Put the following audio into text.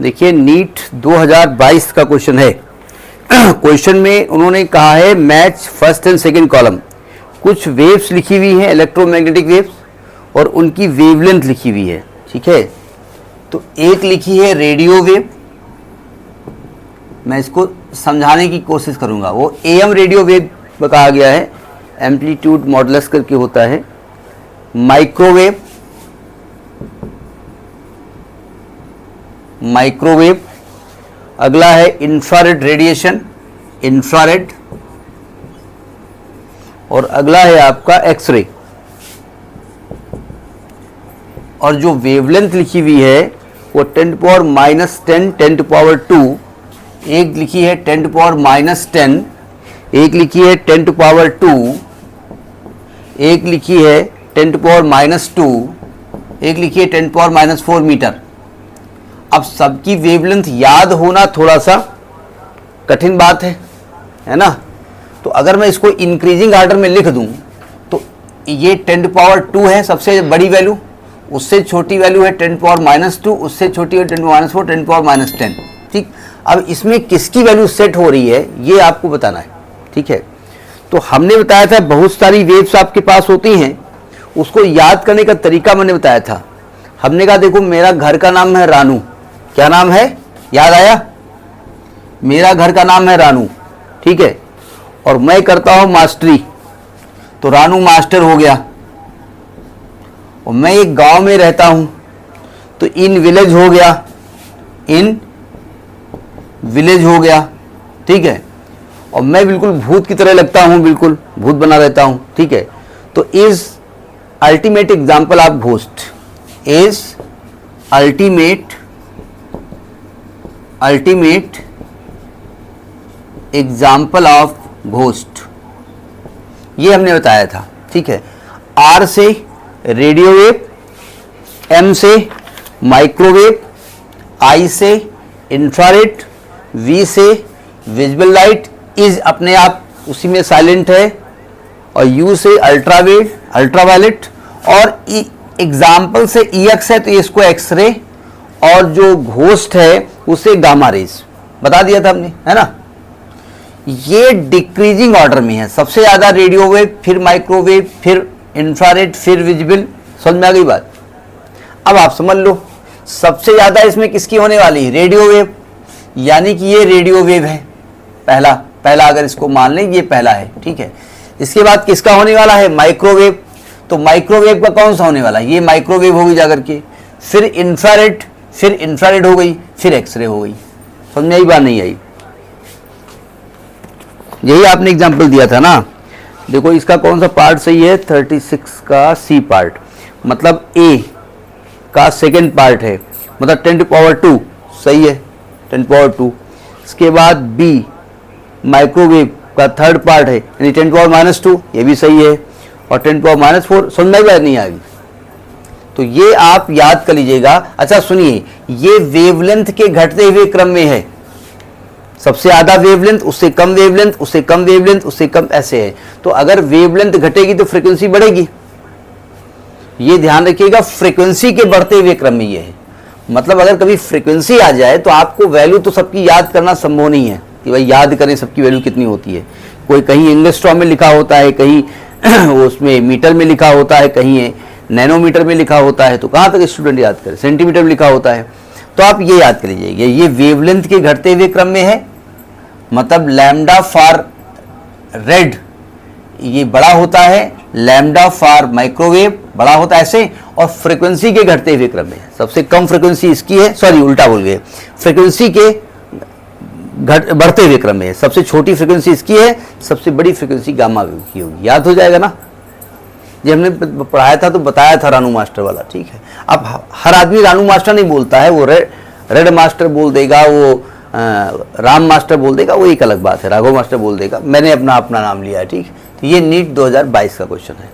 देखिए नीट 2022 का क्वेश्चन है। क्वेश्चन में उन्होंने कहा है match first and second column. कुछ वेव्स लिखी हुई हैं, इलेक्ट्रोमैग्नेटिक वेव्स, और उनकी वेवलेंथ लिखी हुई है। ठीक है, तो एक लिखी है रेडियो वेव, मैं इसको समझाने की कोशिश करूंगा। वो एएम रेडियो वेव कहा गया है, एम्पलीट्यूड मॉडुलस करके होता है। Microwave, microwave. अगला है इंफ्रारेड रेडिएशन, इंफ्रारेड। और अगला है आपका एक्सरे। और जो वेवलेंथ लिखी हुई है वो 10⁻⁻10, 10⁻², एक लिखी है 10⁻⁻10, एक लिखी है 10⁻², एक लिखी है 10⁻⁻2, एक लिखी है 10⁻⁻4 मीटर। अब सबकी वेवलेंथ याद होना थोड़ा सा कठिन बात है ना। तो अगर मैं इसको इंक्रीजिंग ऑर्डर में लिख दूं तो ये 10⁻² है सबसे बड़ी वैल्यू, उससे छोटी वैल्यू है 10⁻⁻2, उससे छोटी है 10⁻⁴, 10⁻⁻10। ठीक, अब इसमें किसकी वैल्यू सेट हो रही है ये आपको बताना है। ठीक है, तो हमने बताया था बहुत सारी वेव्स आपके पास होती हैं, उसको याद करने का तरीका मैंने बताया था। हमने कहा देखो मेरा घर का नाम है रानू, क्या नाम है, याद आया? मेरा घर का नाम है रानू, ठीक है, और मैं करता हूं मास्टरी, तो रानू मास्टर हो गया। और मैं एक गांव में रहता हूं तो इन विलेज हो गया, इन विलेज हो गया। ठीक है, और मैं बिल्कुल भूत की तरह लगता हूं, बिल्कुल भूत बना रहता हूं। ठीक है, तो is ultimate example of ghost, is ultimate example of ghost, ये हमने बताया था। ठीक है, आर से रेडियो वेव, एम से माइक्रोवेव, आई से इंफ्रारेड, वी से विजिबल लाइट, इज अपने आप उसी में साइलेंट है, और यू से अल्ट्रावायलेट, और एग्जाम्पल से EX है तो इसको एक्सरे, और जो घोस्ट है उसे गामा रेज बता दिया था हमने, है ना। ये डिक्रीजिंग ऑर्डर में है, सबसे ज्यादा रेडियो वेव, फिर माइक्रोवेव, फिर इंफ्रारेड, फिर विजिबल। समझ में आ गई बात? अब आप समझ लो सबसे ज्यादा इसमें किसकी होने वाली है, रेडियो वेव, यानी कि ये रेडियो वेव है पहला अगर इसको मान लें ये पहला है। ठीक है, इसके बाद किसका होने वाला है, माइक्रोवेव, तो माइक्रोवेव का कौन सा होने वाला है, ये माइक्रोवेव होगी जाकर के, फिर इंफ्रारेड हो गई, फिर एक्सरे हो गई। समझ में आई बात, नहीं आई? यही आपने एग्जाम्पल दिया था ना। देखो इसका कौन सा पार्ट सही है, 36 का सी पार्ट, मतलब ए का सेकेंड पार्ट है, मतलब 10⁻² सही है, 10⁻²। इसके बाद बी माइक्रोवेव का थर्ड पार्ट है, यानी 10⁻⁻2, ये भी सही है, और 10⁻⁴। समझ में बात नहीं आएगी? तो ये आप याद कर लीजिएगा। अच्छा सुनिए, ये वेवलेंथ के घटते हुए क्रम में है, सबसे ज्यादा वेवलेंथ, उससे कम वेवलेंथ, उससे कम वेवलेंथ, उससे कम, ऐसे है। तो अगर वेवलेंथ घटेगी तो फ्रीक्वेंसी बढ़ेगी, ये ध्यान रखिएगा। फ्रीक्वेंसी के बढ़ते हुए क्रम में ये है, मतलब अगर कभी फ्रीक्वेंसी आ जाए तो आपको वैल्यू तो सबकी याद करना संभव नहीं है कि भाई याद करें सबकी वैल्यू कितनी होती है। कोई कहीं एंगस्ट्रॉम में लिखा होता है, कहीं उसमें मीटर में लिखा होता है, कहीं नैनोमीटर में लिखा होता है, तो कहाँ तक स्टूडेंट याद करे, सेंटीमीटर में लिखा होता है। तो आप ये याद कर लीजिए, ये वेवलेंथ के घटते हुए क्रम में है, मतलब लैम्डा फॉर रेड ये बड़ा होता है, लैम्डा फॉर माइक्रोवेव बड़ा होता है ऐसे, और फ्रीक्वेंसी के घटते हुए क्रम में सबसे कम फ्रीक्वेंसी इसकी है, सॉरी उल्टा बोल गए, फ्रीक्वेंसी के बढ़ते हुए क्रम में सबसे छोटी फ्रीक्वेंसी इसकी है, सबसे बड़ी फ्रीक्वेंसी गामा वेव की होगी। याद हो जाएगा ना, ये हमने पढ़ाया था तो बताया था रानू मास्टर वाला। ठीक है, अब हर आदमी रानू मास्टर नहीं बोलता है, वो रेड मास्टर बोल देगा, वो राम मास्टर बोल देगा, वो एक अलग बात है, राघव मास्टर बोल देगा। मैंने अपना नाम लिया है। ठीक, तो ये नीट 2022 का क्वेश्चन है।